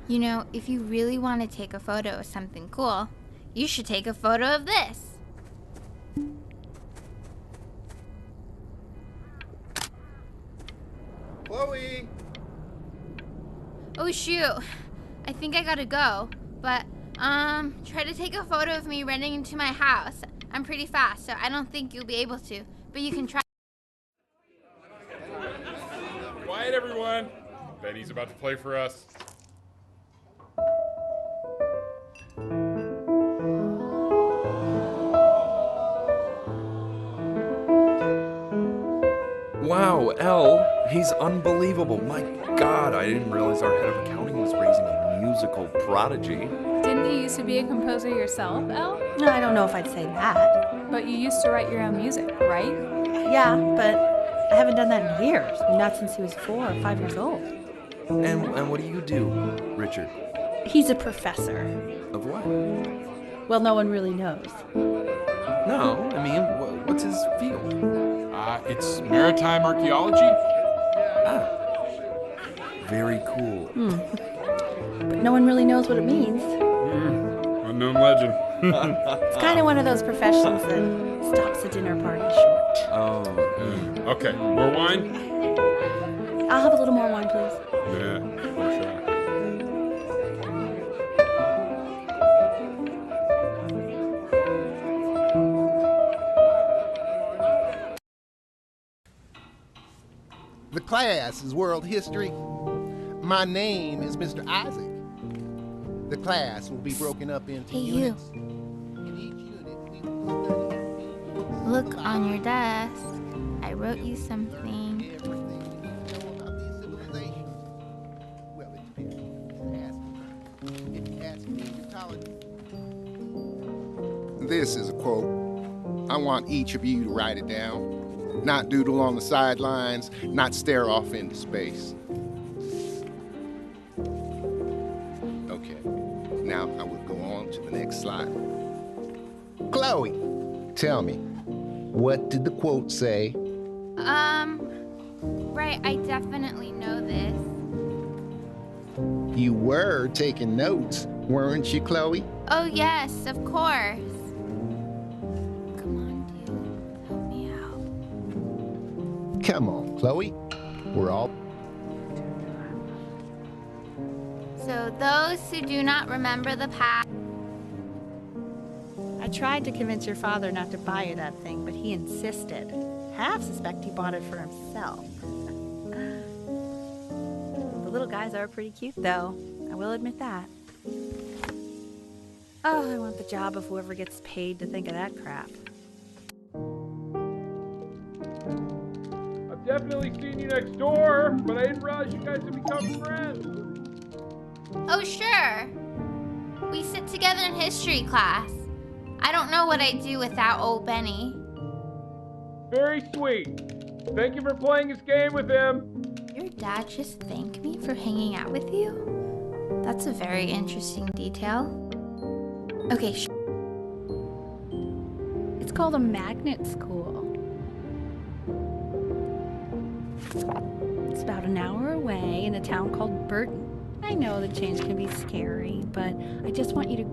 You know, if you really want to take a photo of something cool, you should take a photo of this. Chloe! Oh shoot, I think I gotta go, but try to take a photo of me running into my house. I'm pretty fast, so I don't think you'll be able to, but you can try. Quiet, everyone. Benny's about to play for us. Wow, Elle, he's unbelievable. My God, I didn't realize our head of accounting was raising a musical prodigy. Didn't you used to be a composer yourself, Elle? No, I don't know if I'd say that. But you used to write your own music, right? Yeah, but I haven't done that in years. Not since he was 4 or 5 years old. And what do you do, Richard? He's a professor. Of what? Well, no one really knows. No, I mean, what's his field? It's maritime archaeology. Ah, very cool. But no one really knows what it means. Unknown legend. It's kind of one of those professions that stops a dinner party short. Oh. Okay, more wine? I'll have a little more wine, please. Yeah, for sure. The class is world history. My name is Mr. Isaac. The class will be broken up into Hey, you. units. In each unit, we will Look on your desk. I wrote you something. everything you need to know about these civilizations. Well, it depends. If you ask me, Egyptology. This is a quote. I want each of you to write it down. Not doodle on the sidelines, not stare off into space. Okay, now I will go on to the next slide. Chloe, tell me, what did the quote say? Right, I definitely know this. You were taking notes, weren't you, Chloe? Oh yes, of course. Come on, dude, help me out. Come on, Chloe. We're all... So those who do not remember the past. I tried to convince your father not to buy you that thing, but he insisted. Half suspect he bought it for himself. The little guys are pretty cute, though. I will admit that. Oh, I want the job of whoever gets paid to think of that crap. I've definitely seen you next door, but I didn't realize you guys had become friends. Oh sure. We sit together in history class. I don't know what I'd do without old Benny. Very sweet. Thank you for playing this game with him. Your dad just thanked me for hanging out with you? That's a very interesting detail. Okay, It's called a magnet school. It's about an hour away in a town called Burton. I know the change can be scary, but I just want you to...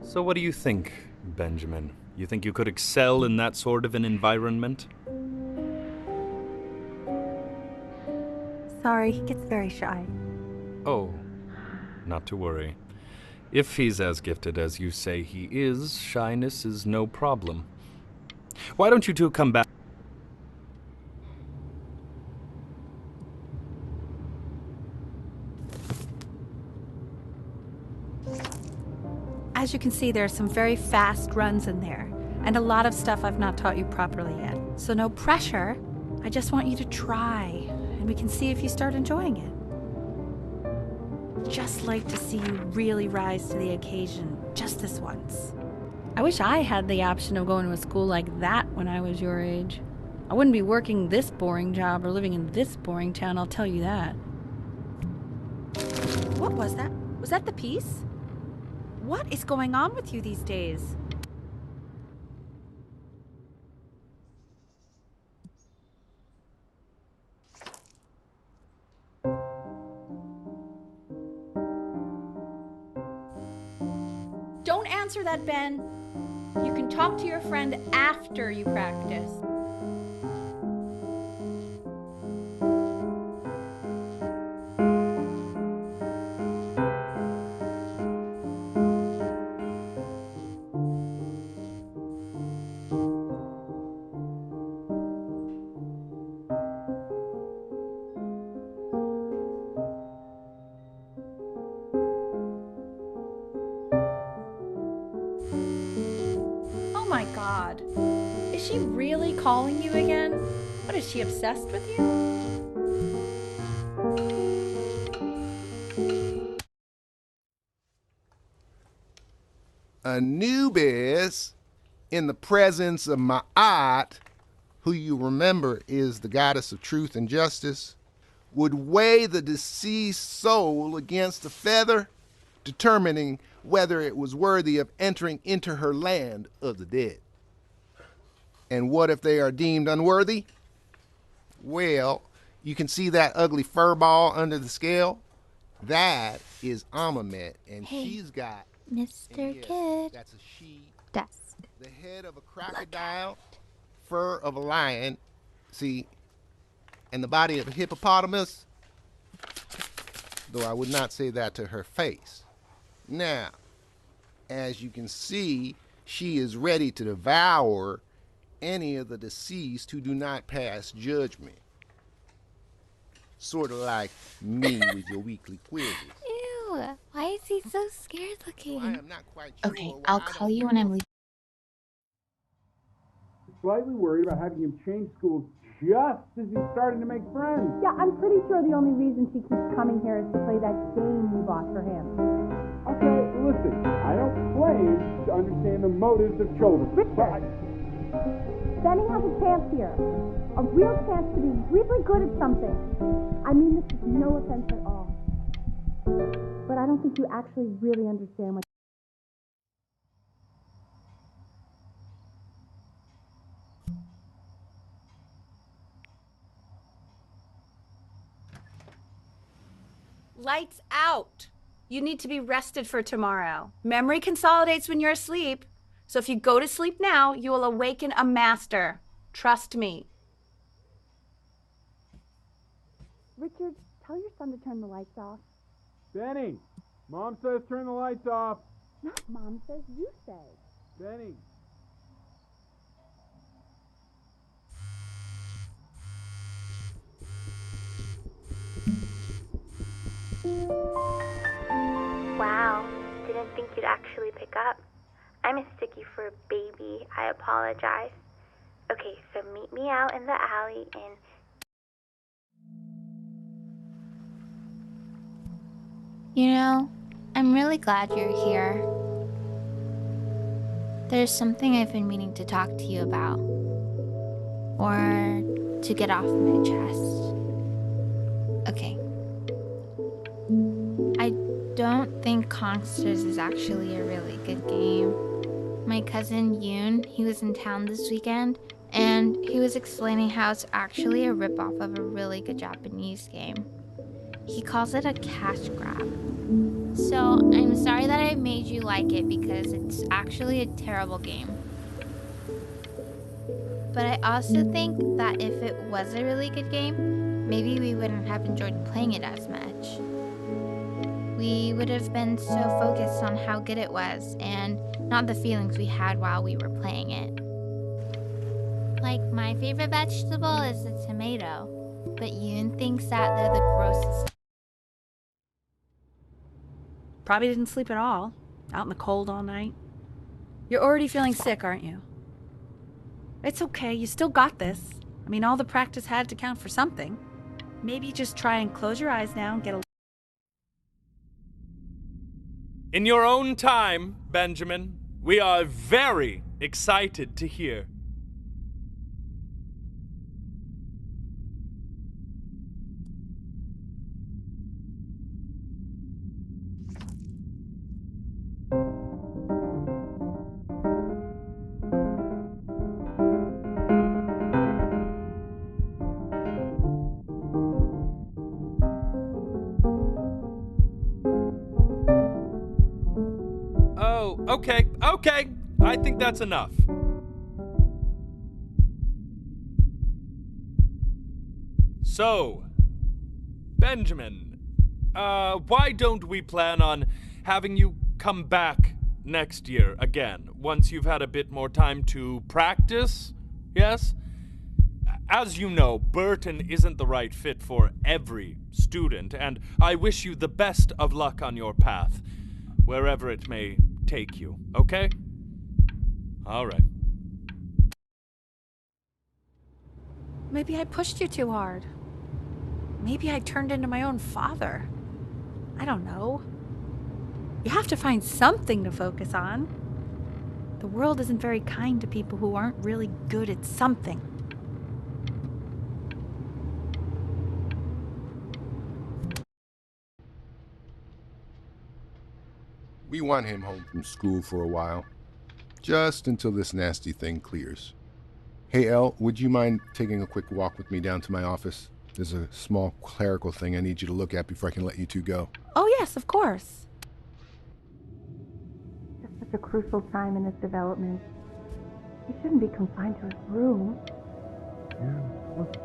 So what do you think, Benjamin? You think you could excel in that sort of an environment? Sorry, he gets very shy. Oh, not to worry. If he's as gifted as you say he is, shyness is no problem. Why don't you two come back? As you can see, there are some very fast runs in there, and a lot of stuff I've not taught you properly yet. So no pressure. I just want you to try, and we can see if you start enjoying it. Just like to see you really rise to the occasion, just this once. I wish I had the option of going to a school like that when I was your age. I wouldn't be working this boring job or living in this boring town, I'll tell you that. What was that? Was that the piece? What is going on with you these days? answer that, Ben. You can talk to your friend after you practice. Oh my God. Is she really calling you again? What, is she obsessed with you? Anubis, in the presence of Ma'at, who you remember is the goddess of truth and justice, would weigh the deceased soul against a feather, determining whether it was worthy of entering into her land of the dead. And what if they are deemed unworthy? Well, you can see that ugly fur ball under the scale? That is Amamet, and Hey, she's got... Mr. Yes, Kid. that's a she. Desk. The head of a crocodile, fur of a lion, see, and the body of a hippopotamus, though I would not say that to her face. Now, as you can see, she is ready to devour any of the deceased who do not pass judgment. Sort of like me with your weekly quizzes. Ew, why is he so scared looking? I am not quite sure. Okay, why I'll I call don't you when I'm know. leaving. Slightly worried about having him change schools just as he's starting to make friends. Yeah, I'm pretty sure the only reason she keeps coming here is to play that game you bought for him. Okay, listen, I don't claim to understand the motives of children, but Benny has a chance here. A real chance to be really good at something. I mean this is no offense at all. But I don't think you actually really understand what... Lights out. You need to be rested for tomorrow. Memory consolidates when you're asleep. So if you go to sleep now, you will awaken a master. Trust me. Richard, tell your son to turn the lights off. Benny, Mom says turn the lights off. No, Mom says you say. Benny. Wow, didn't think you'd actually pick up. I mistook you for a baby. I apologize. Okay, so meet me out in the alley and... You know, I'm really glad you're here. There's something I've been meaning to talk to you about. Or to get off my chest. Okay. I don't think Consters is actually a really good game. My cousin Yoon, he was in town this weekend, and he was explaining how it's actually a ripoff of a really good Japanese game. He calls it a cash grab. So I'm sorry that I made you like it because it's actually a terrible game. But I also think that if it was a really good game, maybe we wouldn't have enjoyed playing it as much. We would have been so focused on how good it was and not the feelings we had while we were playing it. Like, my favorite vegetable is the tomato, but Yoon thinks that they're the grossest. Probably didn't sleep at all. Out in the cold all night. You're already feeling sick, aren't you? It's okay, you still got this. I mean, all the practice had to count for something. Maybe just try and close your eyes now and get a... In your own time, Benjamin, we are very excited to hear. Oh, Okay. I think that's enough. So, Benjamin, why don't we plan on having you come back next year again, once you've had a bit more time to practice? Yes? As you know, Burton isn't the right fit for every student, and I wish you the best of luck on your path, wherever it may take you, okay? All right. Maybe I pushed you too hard. Maybe I turned into my own father. I don't know. You have to find something to focus on. The world isn't very kind to people who aren't really good at something. We want him home from school for a while, just until this nasty thing clears. Hey, Elle, would you mind taking a quick walk with me down to my office? There's a small clerical thing I need you to look at before I can let you two go. Oh, yes, of course. It's such a crucial time in his development. He shouldn't be confined to his room. Yeah, look,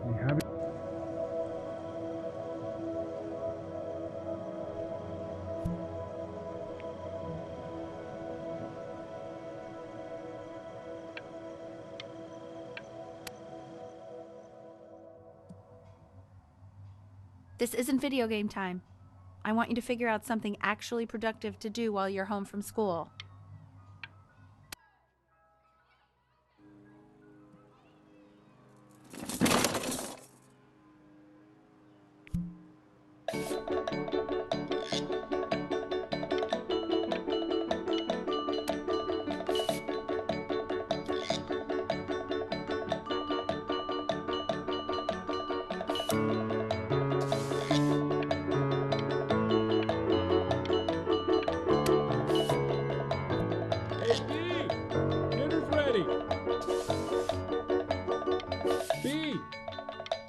we have it. This isn't video game time. I want you to figure out something actually productive to do while you're home from school.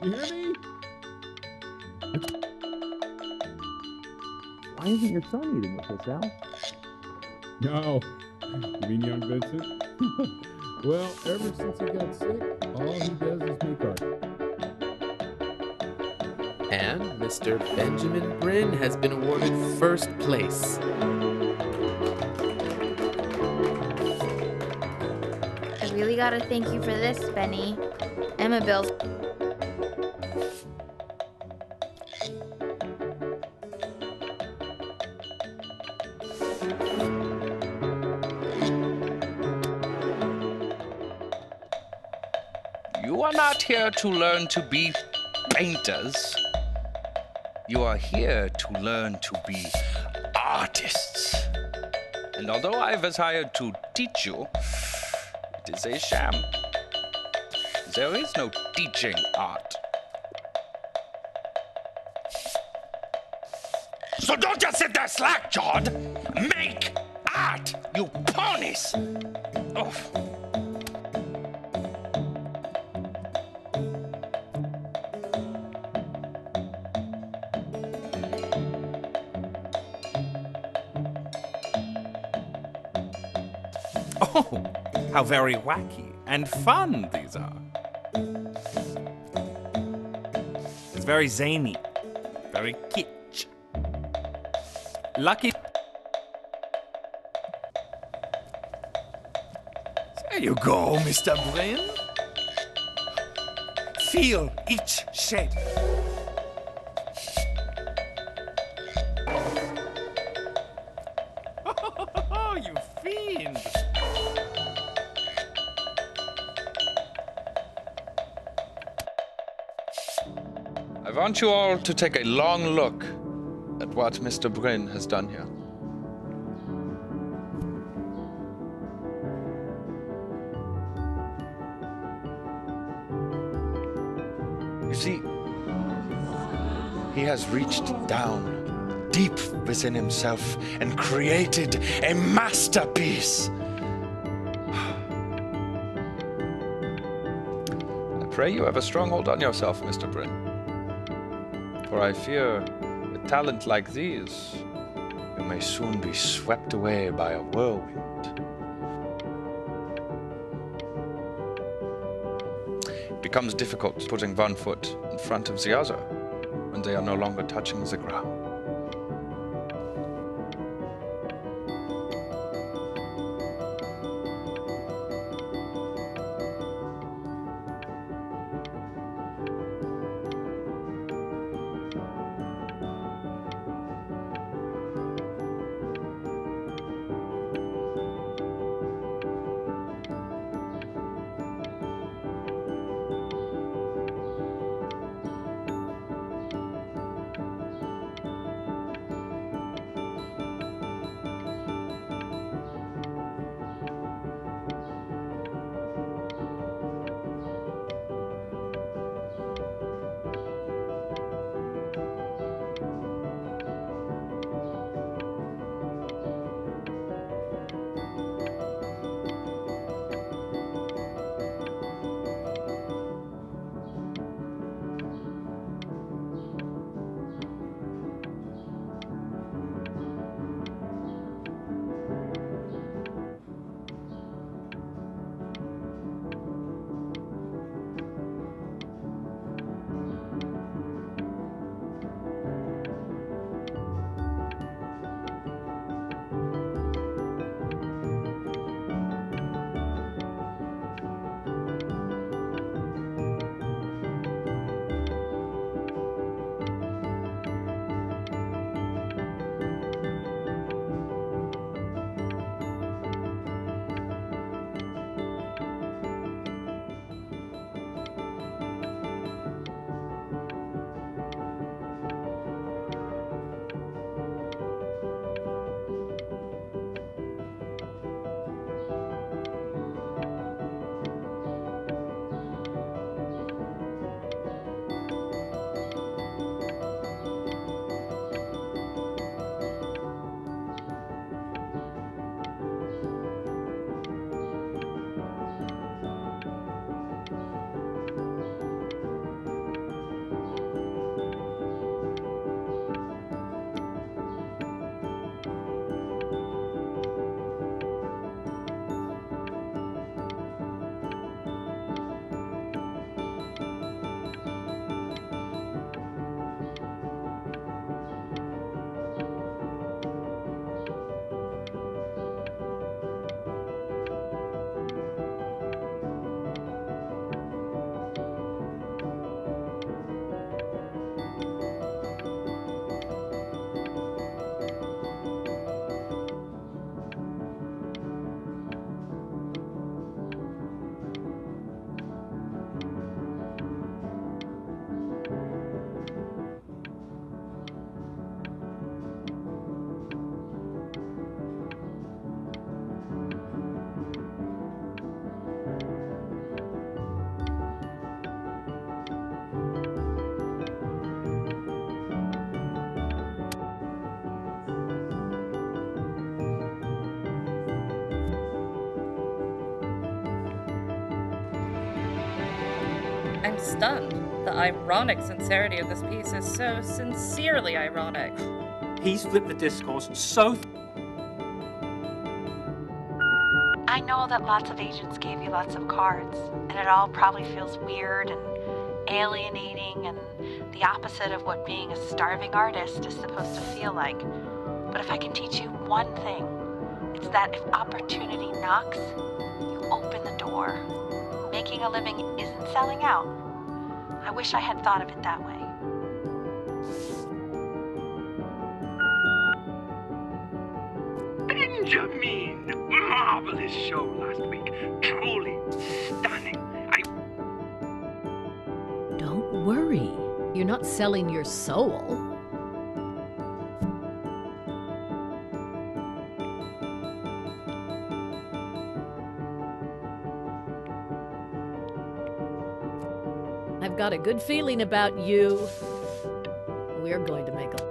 You hear me? Why isn't your son eating with us, Al? No. You mean young Vincent? Well, ever since he got sick, all he does is make art. And Mr. Benjamin Bryn has been awarded first place. I really gotta thank you for this, Benny. Emma Bill's. You are not here to learn to be painters. You are here to learn to be artists. And although I was hired to teach you, it is a sham. There is no teaching art. So don't just sit there slack-jawed. Make art, you ponies! Oh. Oh, how very wacky and fun these are. It's very zany, very kitsch. Lucky. There you go, Mr. Bryn. Feel each shape. Oh, you fiend. I want you all to take a long look at what Mr. Bryn has done here. You see, he has reached down deep within himself and created a masterpiece. I pray you have a strong hold on yourself, Mr. Bryn. For I fear, with talent like these, you may soon be swept away by a whirlwind. It becomes difficult putting one foot in front of the other when they are no longer touching the ground. I'm stunned. The ironic sincerity of this piece is so sincerely ironic. He's flipped the discourse so... I know that lots of agents gave you lots of cards, and it all probably feels weird and alienating and the opposite of what being a starving artist is supposed to feel like. But if I can teach you one thing, it's that if opportunity knocks, you open the door. Making a living isn't selling out. I wish I had thought of it that way. Benjamin! Marvelous show last week. Truly stunning. Don't worry. You're not selling your soul. I've got a good feeling about you. We're going to make a